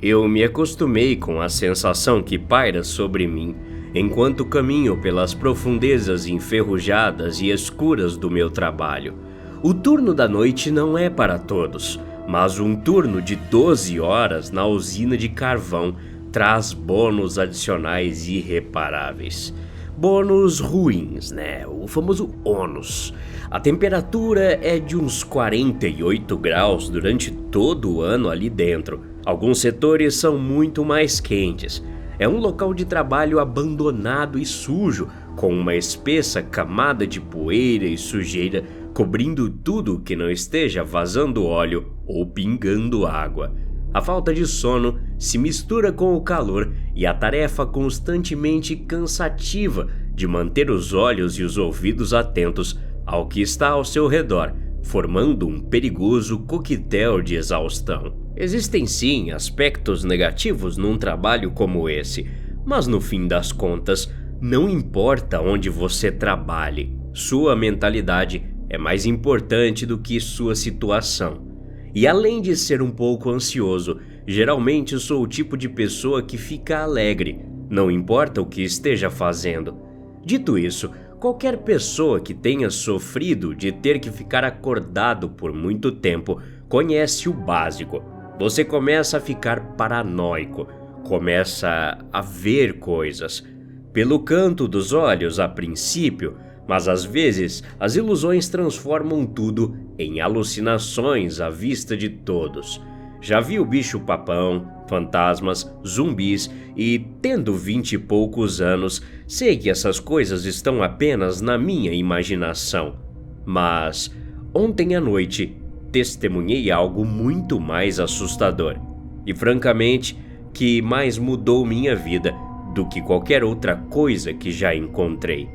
Eu me acostumei com a sensação que paira sobre mim enquanto caminho pelas profundezas enferrujadas e escuras do meu trabalho. O turno da noite não é para todos, mas um turno de 12 horas na usina de carvão traz bônus adicionais irreparáveis. Bônus ruins, né? O famoso ônus. A temperatura é de uns 48 graus durante todo o ano ali dentro. Alguns setores são muito mais quentes. É um local de trabalho abandonado e sujo, com uma espessa camada de poeira e sujeira cobrindo tudo que não esteja vazando óleo ou pingando água. A falta de sono se mistura com o calor e a tarefa constantemente cansativa de manter os olhos e os ouvidos atentos ao que está ao seu redor, formando um perigoso coquetel de exaustão. Existem sim aspectos negativos num trabalho como esse, mas no fim das contas, não importa onde você trabalhe, sua mentalidade é mais importante do que sua situação. E além de ser um pouco ansioso, geralmente sou o tipo de pessoa que fica alegre, não importa o que esteja fazendo. Dito isso, qualquer pessoa que tenha sofrido de ter que ficar acordado por muito tempo conhece o básico. Você começa a ficar paranoico, começa a ver coisas. Pelo canto dos olhos a princípio, mas às vezes as ilusões transformam tudo em alucinações à vista de todos. Já vi o bicho-papão, fantasmas, zumbis e, tendo 20 e poucos anos, sei que essas coisas estão apenas na minha imaginação. Mas, ontem à noite, testemunhei algo muito mais assustador. E francamente, que mais mudou minha vida do que qualquer outra coisa que já encontrei.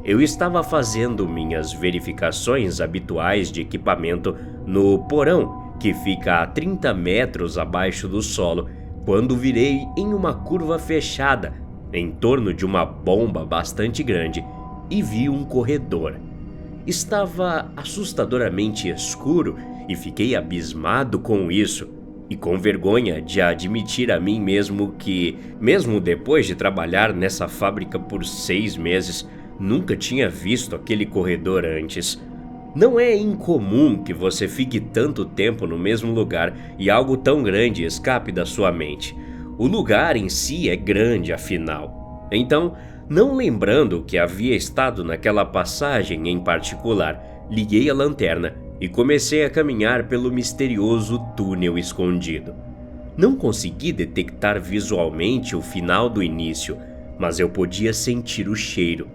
Eu estava fazendo minhas verificações habituais de equipamento no porão, que fica a 30 metros abaixo do solo, quando virei em uma curva fechada, em torno de uma bomba bastante grande, e vi um corredor. Estava assustadoramente escuro e fiquei abismado com isso, e com vergonha de admitir a mim mesmo que, mesmo depois de trabalhar nessa fábrica por 6 meses, nunca tinha visto aquele corredor antes. Não é incomum que você fique tanto tempo no mesmo lugar e algo tão grande escape da sua mente. O lugar em si é grande, afinal. Então, não lembrando que havia estado naquela passagem em particular, liguei a lanterna e comecei a caminhar pelo misterioso túnel escondido. Não consegui detectar visualmente o final do início, mas eu podia sentir o cheiro.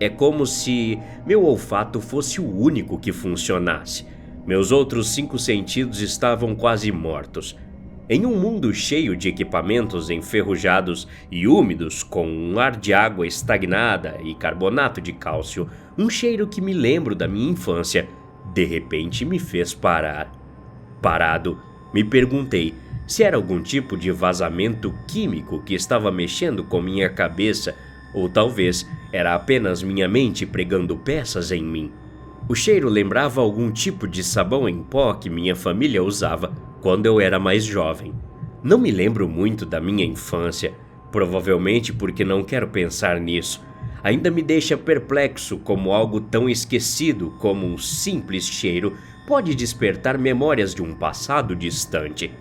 É como se meu olfato fosse o único que funcionasse. Meus outros 5 sentidos estavam quase mortos. Em um mundo cheio de equipamentos enferrujados e úmidos, com um ar de água estagnada e carbonato de cálcio, um cheiro que me lembro da minha infância, de repente me fez parar. Parado, me perguntei se era algum tipo de vazamento químico que estava mexendo com minha cabeça, ou talvez era apenas minha mente pregando peças em mim. O cheiro lembrava algum tipo de sabão em pó que minha família usava quando eu era mais jovem. Não me lembro muito da minha infância, provavelmente porque não quero pensar nisso. Ainda me deixa perplexo como algo tão esquecido como um simples cheiro pode despertar memórias de um passado distante.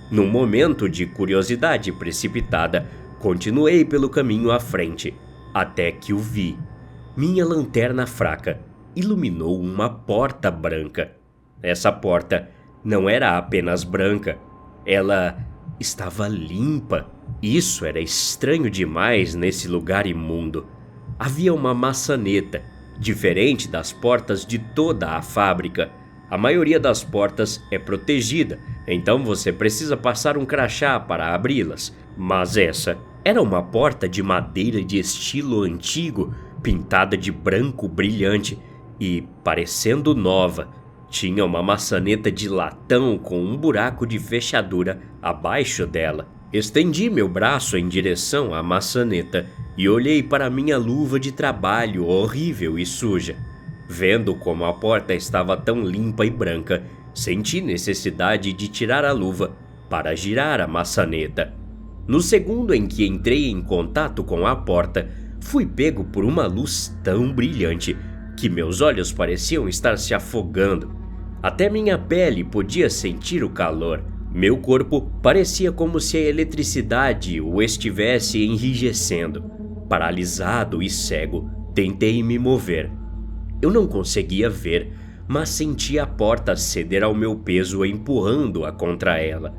Num momento de curiosidade precipitada, continuei pelo caminho à frente, até que o vi. Minha lanterna fraca iluminou uma porta branca. Essa porta não era apenas branca, ela estava limpa. Isso era estranho demais nesse lugar imundo. Havia uma maçaneta, diferente das portas de toda a fábrica. A maioria das portas é protegida, então você precisa passar um crachá para abri-las. Mas essa era uma porta de madeira de estilo antigo, pintada de branco brilhante e, parecendo nova, tinha uma maçaneta de latão com um buraco de fechadura abaixo dela. Estendi meu braço em direção à maçaneta e olhei para minha luva de trabalho horrível e suja. Vendo como a porta estava tão limpa e branca, senti necessidade de tirar a luva para girar a maçaneta. No segundo em que entrei em contato com a porta, fui pego por uma luz tão brilhante que meus olhos pareciam estar se afogando. Até minha pele podia sentir o calor. Meu corpo parecia como se a eletricidade o estivesse enrijecendo. Paralisado e cego, tentei me mover. Eu não conseguia ver, mas senti a porta ceder ao meu peso empurrando-a contra ela.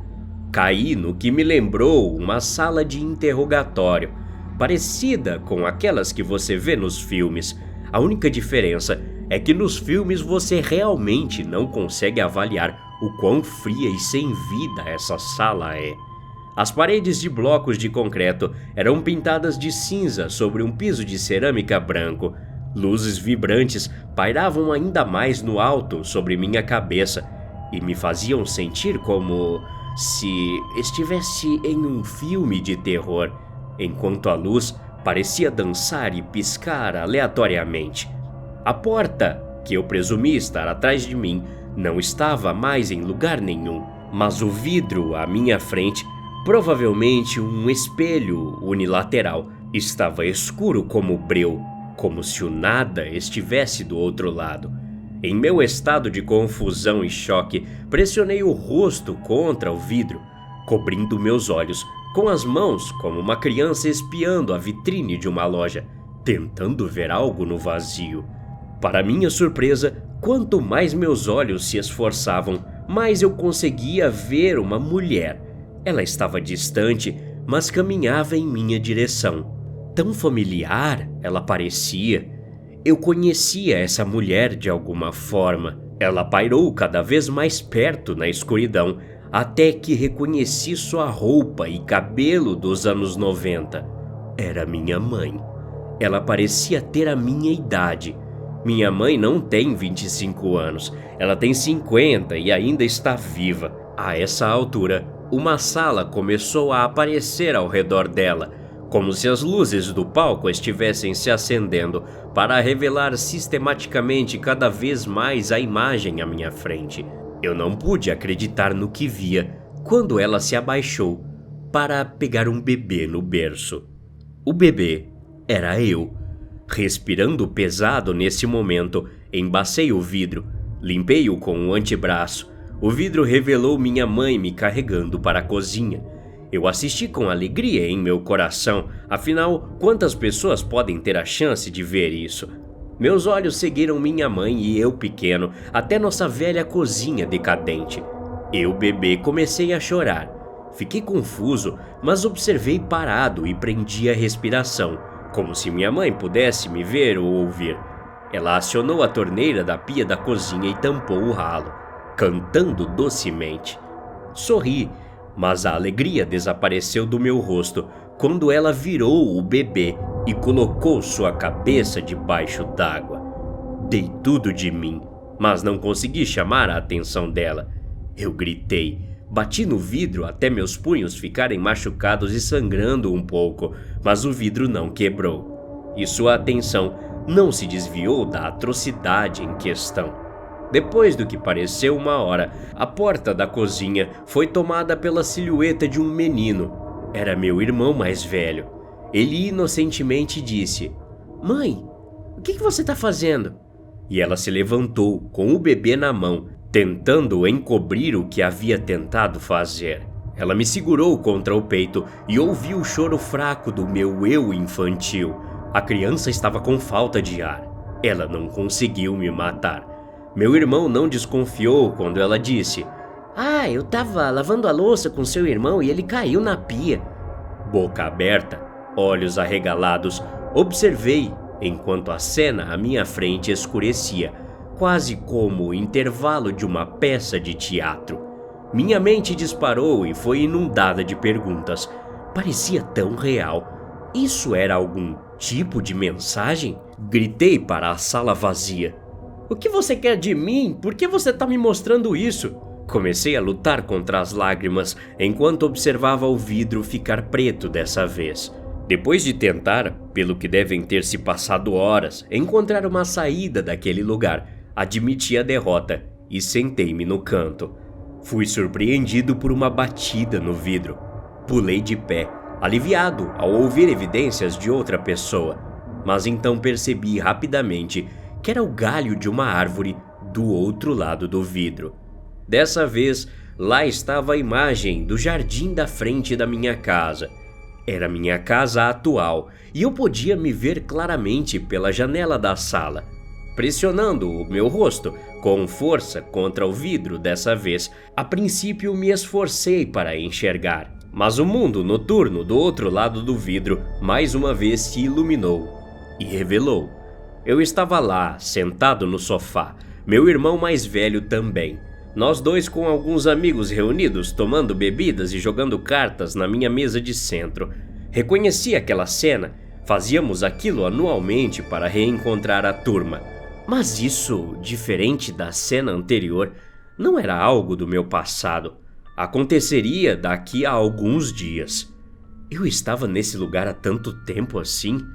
Caí no que me lembrou uma sala de interrogatório, parecida com aquelas que você vê nos filmes. A única diferença é que nos filmes você realmente não consegue avaliar o quão fria e sem vida essa sala é. As paredes de blocos de concreto eram pintadas de cinza sobre um piso de cerâmica branco. Luzes vibrantes pairavam ainda mais no alto sobre minha cabeça e me faziam sentir como se estivesse em um filme de terror, enquanto a luz parecia dançar e piscar aleatoriamente. A porta, que eu presumi estar atrás de mim, não estava mais em lugar nenhum, mas o vidro à minha frente, provavelmente um espelho unilateral, estava escuro como breu, como se o nada estivesse do outro lado. Em meu estado de confusão e choque, pressionei o rosto contra o vidro, cobrindo meus olhos com as mãos como uma criança espiando a vitrine de uma loja, tentando ver algo no vazio. Para minha surpresa, quanto mais meus olhos se esforçavam, mais eu conseguia ver uma mulher. Ela estava distante, mas caminhava em minha direção. Tão familiar ela parecia. Eu conhecia essa mulher de alguma forma. Ela pairou cada vez mais perto na escuridão, até que reconheci sua roupa e cabelo dos anos 90. Era minha mãe. Ela parecia ter a minha idade. Minha mãe não tem 25 anos, ela tem 50 e ainda está viva. A essa altura, uma sala começou a aparecer ao redor dela, como se as luzes do palco estivessem se acendendo para revelar sistematicamente cada vez mais a imagem à minha frente. Eu não pude acreditar no que via quando ela se abaixou para pegar um bebê no berço. O bebê era eu. Respirando pesado nesse momento, embacei o vidro, limpei-o com um antebraço. O vidro revelou minha mãe me carregando para a cozinha. Eu assisti com alegria em meu coração, afinal, quantas pessoas podem ter a chance de ver isso? Meus olhos seguiram minha mãe e eu pequeno até nossa velha cozinha decadente. Eu, bebê, comecei a chorar. Fiquei confuso, mas observei parado e prendi a respiração, como se minha mãe pudesse me ver ou ouvir. Ela acionou a torneira da pia da cozinha e tampou o ralo, cantando docemente. Sorri, mas a alegria desapareceu do meu rosto quando ela virou o bebê e colocou sua cabeça debaixo d'água. Dei tudo de mim, mas não consegui chamar a atenção dela. Eu gritei, bati no vidro até meus punhos ficarem machucados e sangrando um pouco, mas o vidro não quebrou. E sua atenção não se desviou da atrocidade em questão. Depois do que pareceu uma hora, a porta da cozinha foi tomada pela silhueta de um menino. Era meu irmão mais velho. Ele inocentemente disse: "Mãe, o que você está fazendo?" E ela se levantou com o bebê na mão, tentando encobrir o que havia tentado fazer. Ela me segurou contra o peito e ouvi o choro fraco do meu eu infantil. A criança estava com falta de ar. Ela não conseguiu me matar. Meu irmão não desconfiou quando ela disse: "Ah, eu estava lavando a louça com seu irmão e ele caiu na pia." Boca aberta, olhos arregalados, observei enquanto a cena à minha frente escurecia, quase como o intervalo de uma peça de teatro. Minha mente disparou e foi inundada de perguntas. Parecia tão real. Isso era algum tipo de mensagem? Gritei para a sala vazia: "O que você quer de mim? Por que você está me mostrando isso?" Comecei a lutar contra as lágrimas enquanto observava o vidro ficar preto dessa vez. Depois de tentar, pelo que devem ter se passado horas, encontrar uma saída daquele lugar, admiti a derrota e sentei-me no canto. Fui surpreendido por uma batida no vidro. Pulei de pé, aliviado ao ouvir evidências de outra pessoa, mas então percebi rapidamente que era o galho de uma árvore do outro lado do vidro. Dessa vez, lá estava a imagem do jardim da frente da minha casa. Era minha casa atual e eu podia me ver claramente pela janela da sala. Pressionando o meu rosto com força contra o vidro dessa vez, a princípio me esforcei para enxergar, mas o mundo noturno do outro lado do vidro mais uma vez se iluminou e revelou. Eu estava lá, sentado no sofá, meu irmão mais velho também. Nós dois com alguns amigos reunidos, tomando bebidas e jogando cartas na minha mesa de centro. Reconheci aquela cena, fazíamos aquilo anualmente para reencontrar a turma. Mas isso, diferente da cena anterior, não era algo do meu passado. Aconteceria daqui a alguns dias. Eu estava nesse lugar há tanto tempo assim?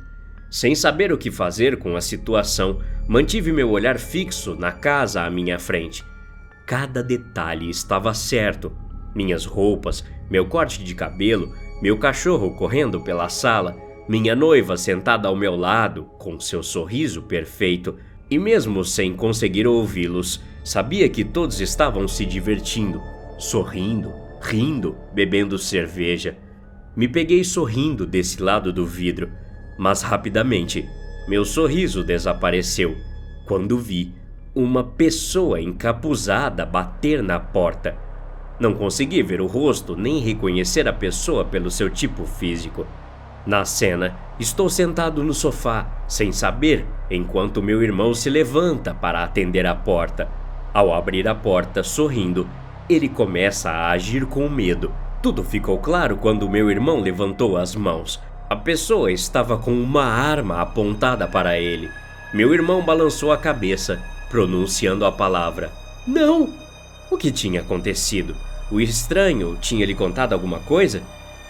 Sem saber o que fazer com a situação, mantive meu olhar fixo na casa à minha frente. Cada detalhe estava certo. Minhas roupas, meu corte de cabelo, meu cachorro correndo pela sala, minha noiva sentada ao meu lado, com seu sorriso perfeito, e mesmo sem conseguir ouvi-los, sabia que todos estavam se divertindo, sorrindo, rindo, bebendo cerveja. Me peguei sorrindo desse lado do vidro, mas rapidamente meu sorriso desapareceu quando vi uma pessoa encapuzada bater na porta. Não consegui ver o rosto nem reconhecer a pessoa pelo seu tipo físico. Na cena, estou sentado no sofá, sem saber, enquanto meu irmão se levanta para atender a porta. Ao abrir a porta, sorrindo, ele começa a agir com medo. Tudo ficou claro quando meu irmão levantou as mãos. A pessoa estava com uma arma apontada para ele. Meu irmão balançou a cabeça, pronunciando a palavra "não". O que tinha acontecido? O estranho tinha lhe contado alguma coisa?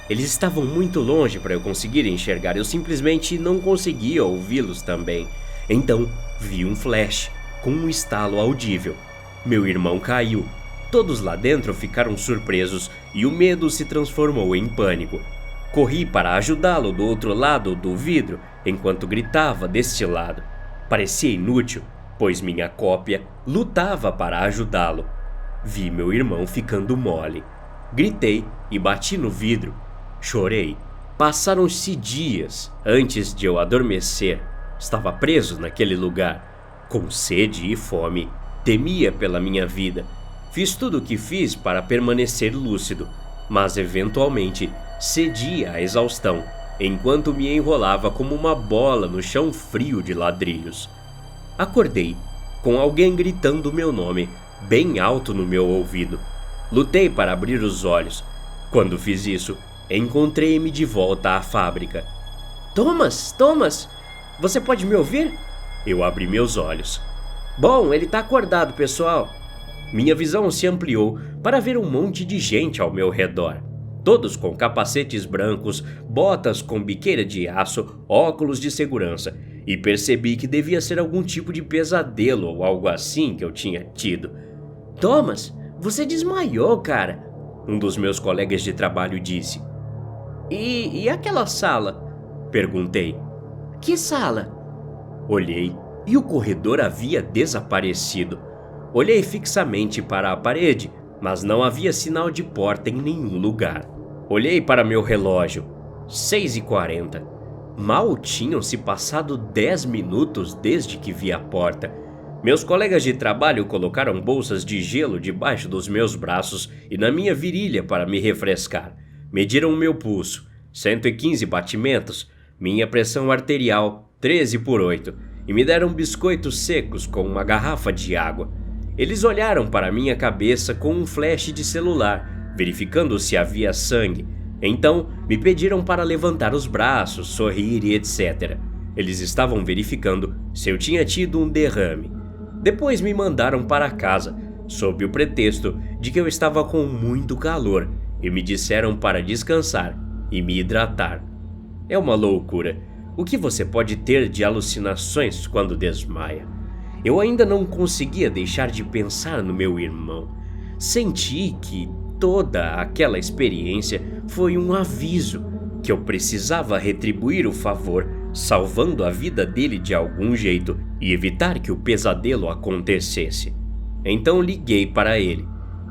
Eles estavam muito longe para eu conseguir enxergar, eu simplesmente não conseguia ouvi-los também. Então, vi um flash, com um estalo audível. Meu irmão caiu. Todos lá dentro ficaram surpresos e o medo se transformou em pânico. Corri para ajudá-lo do outro lado do vidro, enquanto gritava deste lado. Parecia inútil, pois minha cópia lutava para ajudá-lo. Vi meu irmão ficando mole. Gritei e bati no vidro. Chorei. Passaram-se dias antes de eu adormecer. Estava preso naquele lugar, com sede e fome. Temia pela minha vida. Fiz tudo o que fiz para permanecer lúcido, mas eventualmente cedi à exaustão, enquanto me enrolava como uma bola no chão frio de ladrilhos. Acordei, com alguém gritando meu nome, bem alto no meu ouvido. Lutei para abrir os olhos. Quando fiz isso, encontrei-me de volta à fábrica. Thomas, você pode me ouvir? Eu abri meus olhos. Bom, ele está acordado, pessoal. Minha visão se ampliou para ver um monte de gente ao meu redor. Todos com capacetes brancos, botas com biqueira de aço, óculos de segurança, e percebi que devia ser algum tipo de pesadelo ou algo assim que eu tinha tido. Thomas, você desmaiou, cara, um dos meus colegas de trabalho disse. E aquela sala? Perguntei. Que sala? Olhei e o corredor havia desaparecido. Olhei fixamente para a parede, mas não havia sinal de porta em nenhum lugar. Olhei para meu relógio. 6h40. Mal tinham se passado 10 minutos desde que vi a porta. Meus colegas de trabalho colocaram bolsas de gelo debaixo dos meus braços e na minha virilha para me refrescar. Mediram o meu pulso, 115 batimentos, minha pressão arterial, 13/8, e me deram biscoitos secos com uma garrafa de água. Eles olharam para minha cabeça com um flash de celular, verificando se havia sangue. Então, me pediram para levantar os braços, sorrir e etc. Eles estavam verificando se eu tinha tido um derrame. Depois me mandaram para casa, sob o pretexto de que eu estava com muito calor, e me disseram para descansar e me hidratar. É uma loucura. O que você pode ter de alucinações quando desmaia? Eu ainda não conseguia deixar de pensar no meu irmão. senti que toda aquela experiência foi um aviso que eu precisava retribuir o favor, salvando a vida dele de algum jeito e evitar que o pesadelo acontecesse. Então liguei para ele.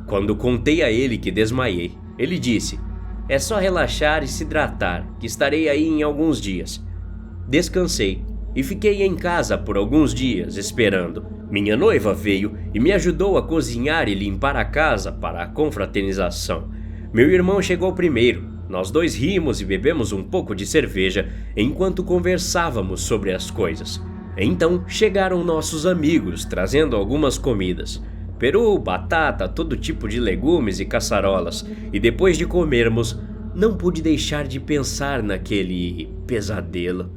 Quando contei a ele que desmaiei, ele disse: "É só relaxar e se hidratar, que estarei aí em alguns dias." Descansei e fiquei em casa por alguns dias esperando. Minha noiva veio e me ajudou a cozinhar e limpar a casa para a confraternização. Meu irmão chegou primeiro. Nós dois rimos e bebemos um pouco de cerveja enquanto conversávamos sobre as coisas. Então chegaram nossos amigos trazendo algumas comidas: peru, batata, todo tipo de legumes e caçarolas. E depois de comermos, não pude deixar de pensar naquele pesadelo.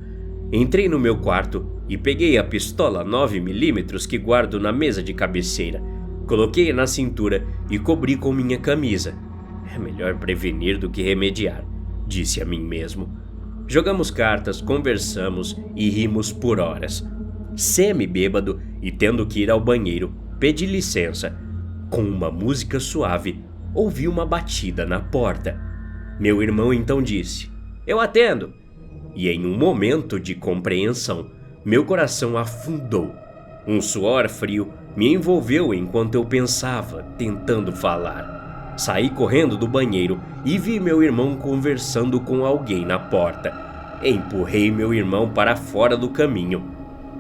Entrei no meu quarto e peguei a pistola 9mm que guardo na mesa de cabeceira. Coloquei-a na cintura e cobri com minha camisa. É melhor prevenir do que remediar, disse a mim mesmo. Jogamos cartas, conversamos e rimos por horas. Semi-bêbado e tendo que ir ao banheiro, pedi licença. Com uma música suave, ouvi uma batida na porta. Meu irmão então disse: "Eu atendo." E em um momento de compreensão, meu coração afundou. Um suor frio me envolveu enquanto eu pensava, tentando falar. Saí correndo do banheiro e vi meu irmão conversando com alguém na porta. Empurrei meu irmão para fora do caminho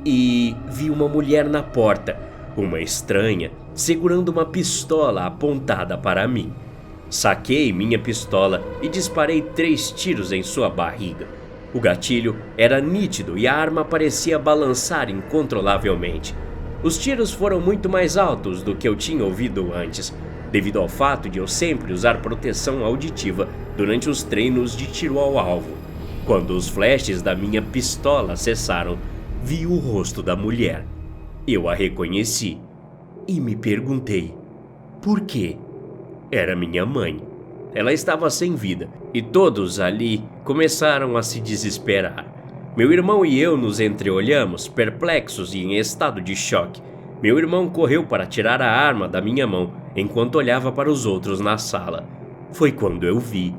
e vi uma mulher na porta, uma estranha, segurando uma pistola apontada para mim. Saquei minha pistola e disparei 3 tiros em sua barriga. O gatilho era nítido e a arma parecia balançar incontrolavelmente. Os tiros foram muito mais altos do que eu tinha ouvido antes, devido ao fato de eu sempre usar proteção auditiva durante os treinos de tiro ao alvo. Quando os flashes da minha pistola cessaram, vi o rosto da mulher. Eu a reconheci e me perguntei: por quê? Era minha mãe. Ela estava sem vida e todos ali começaram a se desesperar. Meu irmão e eu nos entreolhamos, perplexos e em estado de choque. Meu irmão correu para tirar a arma da minha mão enquanto olhava para os outros na sala. Foi quando eu vi.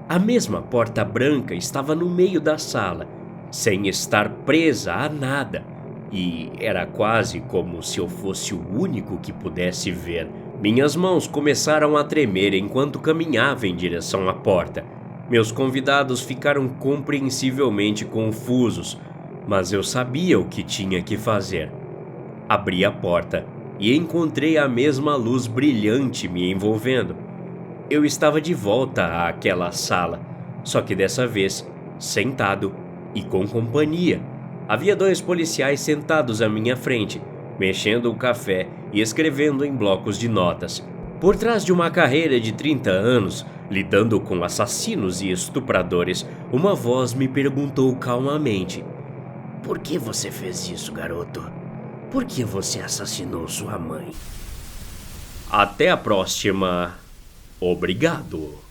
A mesma porta branca estava no meio da sala, sem estar presa a nada. E era quase como se eu fosse o único que pudesse ver. Minhas mãos começaram a tremer enquanto caminhava em direção à porta. Meus convidados ficaram compreensivelmente confusos, mas eu sabia o que tinha que fazer. Abri a porta e encontrei a mesma luz brilhante me envolvendo. Eu estava de volta àquela sala, só que dessa vez sentado e com companhia. Havia 2 policiais sentados à minha frente, mexendo o café e escrevendo em blocos de notas. Por trás de uma carreira de 30 anos, lidando com assassinos e estupradores, uma voz me perguntou calmamente: "Por que você fez isso, garoto? Por que você assassinou sua mãe?" Até a próxima. Obrigado.